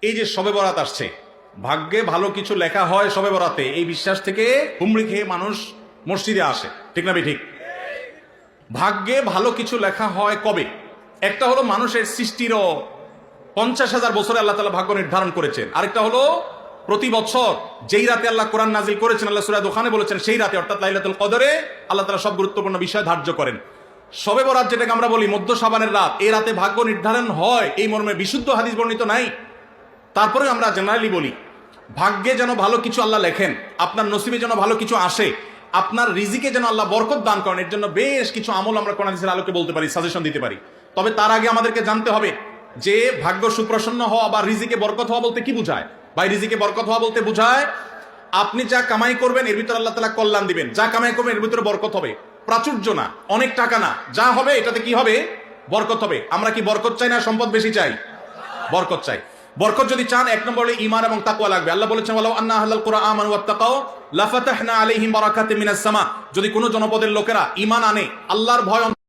এই যে শবে বরাত আসছে, ভাগ্যে ভালো কিছু লেখা হয় শবে বরাতে, এই বিশ্বাস থেকে হুমড়ি খেয়ে মানুষ মসজিদে আসে, ঠিক না ঠিক? ভাগ্যে ভালো কিছু লেখা হয় কবে? একটা হলো মানুষের সৃষ্টিরও 50,000 বছরে আল্লাহ তাআলা ভাগ্য নির্ধারণ করেছেন। আরেকটা হলো প্রতি বছর যেই রাতে আল্লাহ কোরআন নাজিল করেছেন, আল্লাহ সূরা দোকানে বলেছেন সেই রাতে অর্থাৎ লাইলাতুল কদরে আল্লাহ তাআলা সব গুরুত্বপূর্ণ বিষয় ধার্য করেন। শবে বরাত যেটাকে আমরা বলি মধ্য শাবানের রাত, এই রাতে ভাগ্য নির্ধারণ হয়, এই মর্মে বিশুদ্ধ হাদিস বর্ণিত নাই। তারপরে আমরা জেনারেলি বলি ভাগ্যে যেন ভালো কিছু আল্লাহ লেখেন, আপনার নসিবে যেন ভালো কিছু আসে, আপনার রিজিকে যেন আল্লাহ বরকত দান করেন, এর জন্য বেশ কিছু আমল আমরা কোরআন হাদিসের আলোকে বলতে পারি, সাজেশন দিতে পারি। তবে তার আগে আমাদেরকে জানতে হবে যে ভাগ্য সুপ্রসন্ন হওয়া বা রিজিকে বরকত হওয়া বলতে কি বোঝায়। ভাই, রিজিকে বরকত হওয়া বলতে বোঝায় আপনি যা কামাই করবেন এর ভিতরে আল্লাহ তাআলা কল্যাণ দিবেন, যা কামাই করবেন এর ভিতরে বরকত হবে। প্রাচুর্য না, অনেক টাকা না, যা হবে এটাতে কি হবে? বরকত হবে। আমরা কি বরকত চাই না সম্পদ বেশি চাই? বরকত চাই। বরকত যদি চান, এক নম্বরে ঈমান এবং তাকওয়া লাগবে। আল্লাহ বলেছেন ওয়ালাউ আন্না আহলাল কুরআ আমানু ওয়াত্তাকাউ লাফাতাহনা আলাইহিম বারাকাতিম মিনাস সামা। যদি কোনো জনপদের লোকেরা ঈমান আনে, আল্লাহর ভয়